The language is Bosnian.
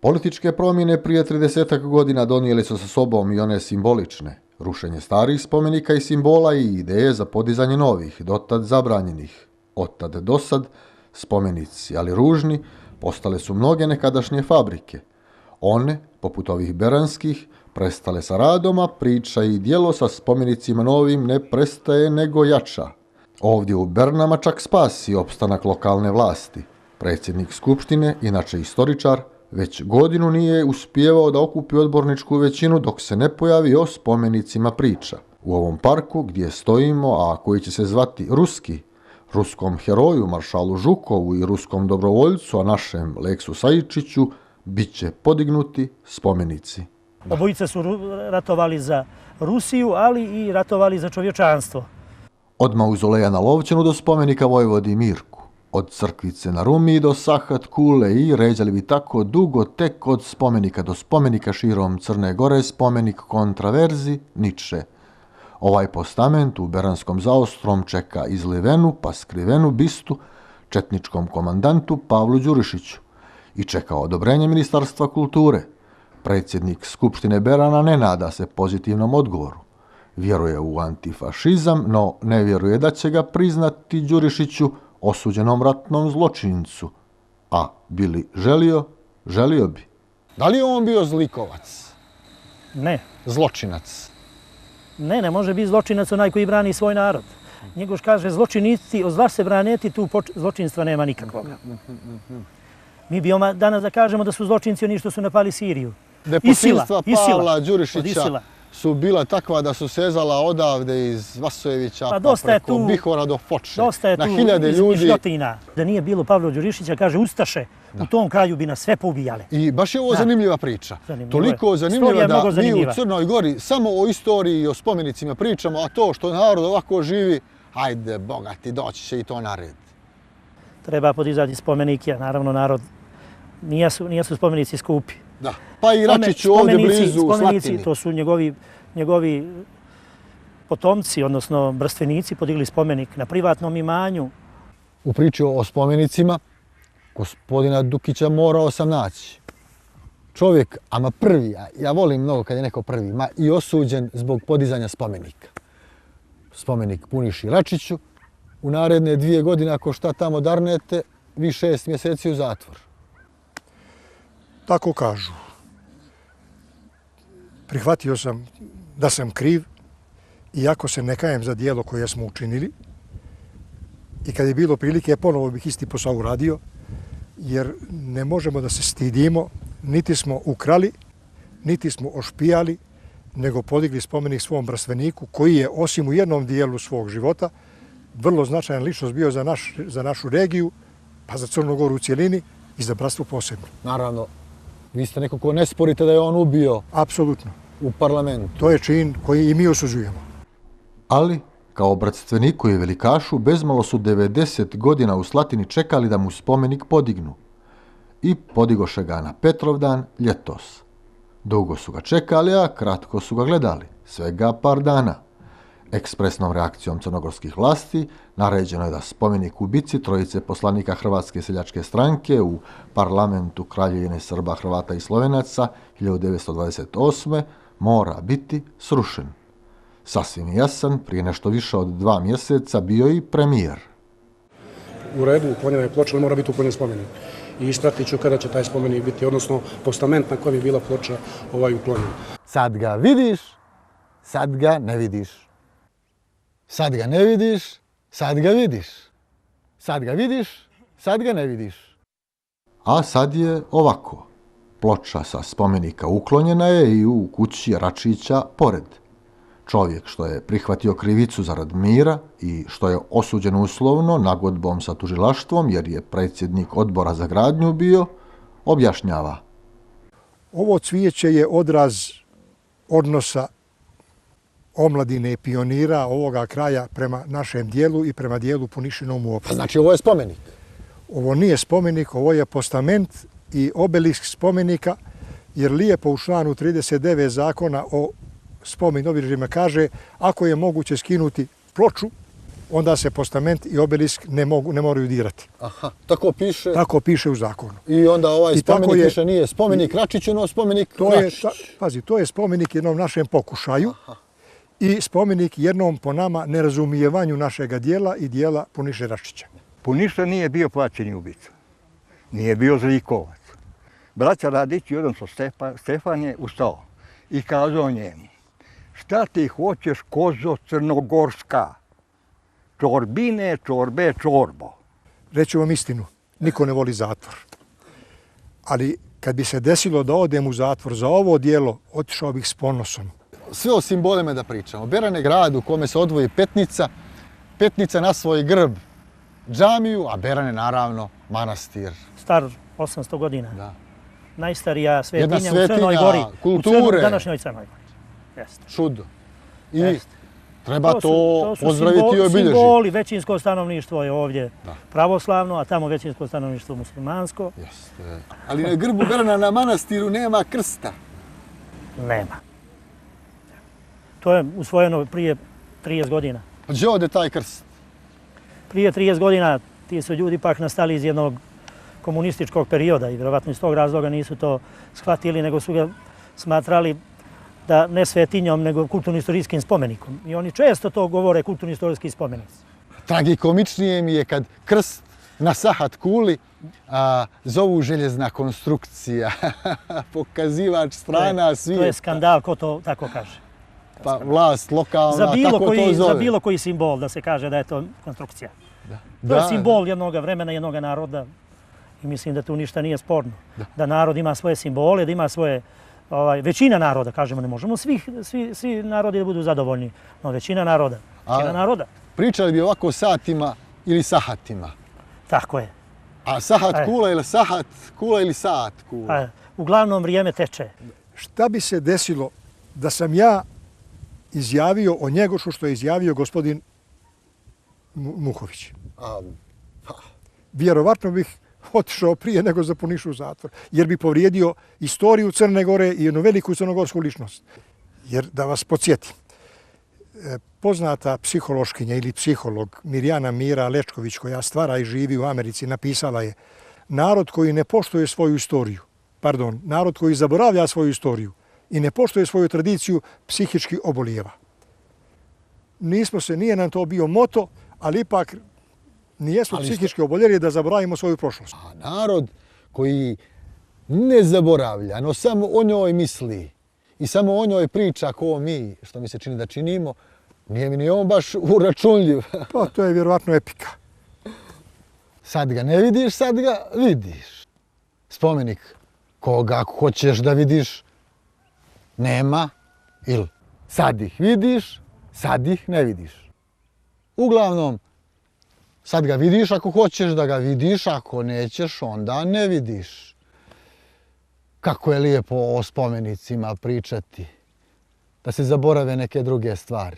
Političke promjene prije 30 godina donijeli su sa sobom i one simbolične, rušenje starih spomenika i simbola i ideje za podizanje novih, dotad zabranjenih. Otad do sad, spomenici, ali ružni, postale su mnoge nekadašnje fabrike. One, poput ovih beranskih, prestale sa radom, a priča i djelo sa spomenicima novim ne prestaje nego jača. Ovdje u Bernama čak spasi opstanak lokalne vlasti. Predsjednik Skupštine, inače istoričar, već godinu nije uspijevao da okupi odborničku većinu dok se ne pojavi o spomenicima priča. U ovom parku gdje stojimo, a koji će se zvati Ruski, ruskom heroju maršalu Žukovu i ruskom dobrovoljcu, a našem Leksu Sajičiću, bit će podignuti spomenici. Obojica su ratovali za Rusiju, ali i ratovali za čovječanstvo. Od mauzoleja na Lovćenu do spomenika Vojvodi Mirku, od Crkvice na Rumi do Sahat Kule i ređali bi tako dugo tek od spomenika do spomenika širom Crne Gore, spomenik kontraverzi Niče. Ovaj postament u Beranskom zaostrom čeka izlivenu pa skrivenu bistu četničkom komandantu Pavlu Đurišiću i čeka odobrenje Ministarstva kulture. Predsjednik Skupštine Berana ne nada se pozitivnom odgovoru. Vjeruje u antifašizam, no ne vjeruje da će ga priznati Đurišiću, osuđenom ratnom zločincu. A bili želio, želio bi. Da li je on bio zlikovac? Ne. Zločinac? Ne može biti zločinac onaj koji brani svoj narod. Njegoš kaže zločinici, od zla se braniti, tu zločinstva nema nikakvog. Mi bi danas da kažemo da su zločinci oni što su napali Siriju. Deposilstva Pavla Đurišića su bila takva da su sezala odavde iz Vasojevića pa preko Bihora do Foče. Dosta je tu izmišljotina. Da nije bilo Pavla Đurišića, kaže Ustaše, u tom kraju bi nas sve poubijale. I baš je ovo zanimljiva priča. Toliko zanimljiva da mi u Crnoj Gori samo o istoriji i o spomenicima pričamo, a to što narod ovako živi, hajde bogati, doći će i to na red. Treba podizati spomenike, naravno narod, nijesu spomenici skupi. Da, pa i Račiću ovdje blizu u Slatini. To su njegovi potomci, odnosno brstvenici, podigli spomenik na privatnom imanju. U priči o spomenicima, gospodina Dukića morao sam naći. Čovjek, ama prvi, ja volim mnogo kad je neko prvi, ma i osuđen zbog podizanja spomenika. Spomenik Puniši Račiću, u naredne 2 godine, ako šta tamo darnete, vi 6 mjeseci u zatvor. Tako kažu. Prihvatio sam da sam kriv, iako se ne kajem za dijelo koje smo učinili. I kad je bilo prilike, ponovo bih isti posao uradio, jer ne možemo da se stidimo, niti smo ukrali, niti smo ošpijali, nego podigli spomenik svom brstveniku, koji je, osim u jednom dijelu svog života, vrlo značajan ličnost bio za našu regiju, pa za Crnu Goru u cijelini i za bratstvo posebno. Naravno, vi ste neko ko ne sporite da je on ubio. Apsolutno. U parlamentu. To je čin koji i mi osuđujemo. Ali, kao bratstveniku i velikašu, bezmalo su 90 godina u Slatini čekali da mu spomenik podignu. I podigoše ga na Petrovdan ljetos. Dugo su ga čekali, a kratko su ga gledali. Svega par dana. Ekspresnom reakcijom crnogorskih vlasti naređeno je da spomenik ubici trojice poslanika Hrvatske seljačke stranke u parlamentu Kraljevine Srba, Hrvata i Slovenaca 1928. mora biti srušen. Sasvim jasan, prije nešto više od 2 mjeseca bio i premijer. U redu, uklonjena je ploča, ali mora biti uklonjen spomenik. I ispratit ću kada će taj spomenik biti, odnosno postament na kojem je bila ploča uklonjen. Sad ga vidiš, sad ga ne vidiš. Sad ga ne vidiš, sad ga vidiš. Sad ga vidiš, sad ga ne vidiš. A sad je ovako. Ploča sa spomenika uklonjena je i u kući Račića pored. Čovjek što je prihvatio krivicu zarad mira i što je osuđen uslovno nagodbom sa tužilaštvom, jer je predsjednik odbora za gradnju bio, objašnjava. Ovo cvijeće je odraz odnosa omladine i pionira ovoga kraja prema našem dijelu i prema dijelu Punišinom uopšte. Znači ovo je spomenik? Ovo nije spomenik, ovo je postament i obelisk spomenika, jer lijepo u članu 39 zakona o spomen obilježjima kaže ako je moguće skinuti ploču onda se postament i obelisk ne moraju dirati. Aha, tako piše. Tako piše u zakonu. I onda ovaj I tako spomenik je- više nije spomenik Račiću, no spomenik To je, Račić. pazi, to je spomenik jednom našem pokušaju i spomenik jednom po nama nerazumijevanju našega dijela i dijela Puniše Račića. Puniša nije bio plaćeni ubica. Nije bio zlikovac. Braća Radić, odnosno Stefan je ustao i kazao njemu: šta ti hoćeš, kozo crnogorska? Čorbine, čorbe, čorbo. Reću vam istinu, niko ne voli zatvor. Ali kad bi se desilo da odem u zatvor za ovo dijelo, otišao bih s ponosom. Sve o simbolima da pričamo. Beran je grad u kome se odvoji Petnica, Petnica na svoj grb džamiju, a Beran je naravno manastir. Star 800 godina. Da. Najstarija svetinja Jedna u Crnoj svetinja Gori. kulture. U današnjoj Crnoj Gori. Jeste. Čudo. I Jeste. treba to su pozdraviti i obilježiti. simboli, većinsko stanovništvo je ovdje Da. pravoslavno, a tamo većinsko stanovništvo muslimansko. Jeste. Ali na grbu Berana na manastiru nema krsta. Nema. To je usvojeno prije 30 godina. Pa gdje ode taj krst? Prije 30 godina ti su ljudi ipak nastali iz jednog komunističkog perioda i vjerovatno iz tog razloga nisu to shvatili, nego su ga smatrali da ne svetinjom, nego kulturno-istorijskim spomenikom. I oni često to govore kulturno-istorijski spomenici. Tragikomičnije mi je kad krst na Sahat Kuli zovu željezna konstrukcija, pokazivač strana To svijeta. je skandal, ko to tako kaže. Pa vlast lokalna, Za tako to zove. bilo koji simbol da se kaže da je to konstrukcija. To je simbol jednog vremena, jednog naroda i mislim da tu ništa nije sporno. Da narod ima svoje simbole, da ima svoje, većina naroda, kažemo, ne možemo svi narodi da budu zadovoljni, no većina naroda. Pričali bi ovako satima ili sahatima. Tako je. A Sahat Kula ili Sahat Kula ili Saat Kula? Uglavnom vrijeme teče. Šta bi se desilo da sam ja izjavio o Njegošu što je izjavio gospodin Muhović? Vjerovatno bih otišao prije nego za Punišu u zatvor, jer bi povrijedio istoriju Crne Gore i jednu veliku crnogorsku ličnost. Jer da vas podsjetim, poznata psihološkinja ili psiholog Mirjana Mira Lečković, koja stvara i živi u Americi, napisala je: narod koji ne poštuje svoju istoriju, narod koji zaboravlja svoju istoriju i ne poštuje svoju tradiciju, psihički obolijeva. Nije nam to bio moto, ali ipak nijesmo psihički oboljeli da zaboravimo svoju prošlost. A narod koji ne zaboravlja, no samo o njoj misli i samo o njoj priča ko mi, što mi se čini da činimo, nije mi ni on baš uračunljiv. Pa to je vjerovatno epika. Sad ga ne vidiš, sad ga vidiš. Spomenik koga hoćeš da vidiš nema, ili sad ih vidiš, sad ih ne vidiš. Uglavnom, sad ga vidiš ako hoćeš da ga vidiš, ako nećeš onda ne vidiš. Kako je lijepo o spomenicima pričati, da se zaborave neke druge stvari.